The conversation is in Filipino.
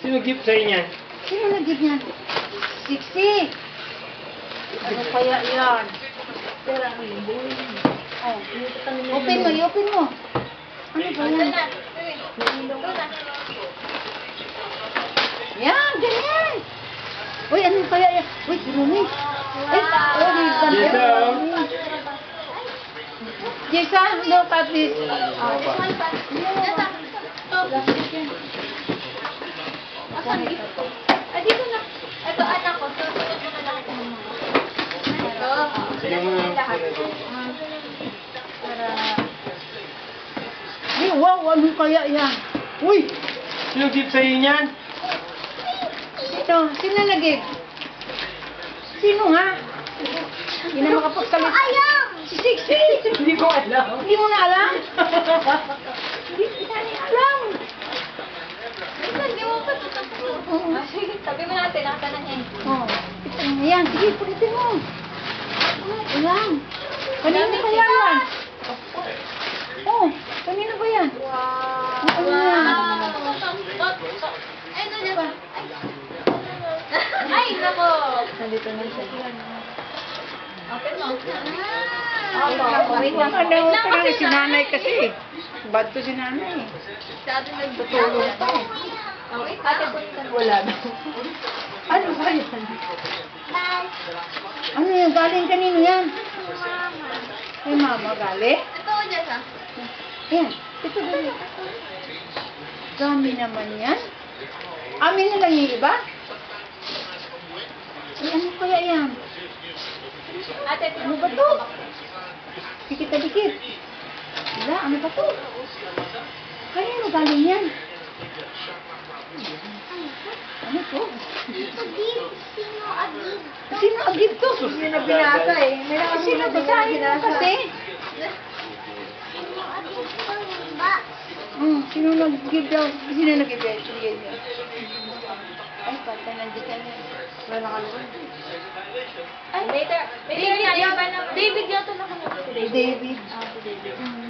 Sino gift sa'yo niyan? Sino nag-give niyan? Siksi. Ano kaya yan? Pero ang boy. Oh. Open mo, i-open mo. Ano ba yan? Yan, ganyan. Uy, ano kaya yan? Uy, kirumi. Ay, oh, may Jessa, oh. Jessa, look at this. Asan dito? Ay, dito na. Ito, anak ko. Susunod mo na lang ito. Ito. Yung Lahat. Para... Ay, wow, ano kaya yan? Uy, Sino gift sa'yo niyan? sino nag-give? Sino nga? Hindi na makapagsalit. Ayaw! Si Siksi. Hindi ko alam. Hindi mo na alam? Hindi na niya alam. Hindi mo pa ito. Sige, sabi mo natin, nakatanang yan. Oh, ito na yan. Sige, pulitin mo. Ayan. Kanino ba yan? Oh, kanino ba yan? Wow! Ano yan? Ay, ano ba? Ay, nako! Nandito na siya. Open mo. Wait lang. Ano, parang si nanay kasi. Bad to si nanay. Masyado nagtutulong pa eh. Okay, ate po Wala na. Ano ba yan? Ano yan? Galing kanino yan? Kay mama galing? Ito, Jessa. Ayan. Ito galing. Dami naman yan. Amin na lang yung iba? Ay, ano kaya yan? Ate, Ano ba to? Dikit-dikit. Wala, ano ba to? Kanino galing yan? Ano to? Sino agib to? Hindi na binasa eh. May Sino basahin mo kasi? Sino nag-give daw? Sino nag-give daw? Sige niya. Ay, patay, nandito na. Wala nakalunod. Ay, later. David, David yata na kami. David. Ah, si David.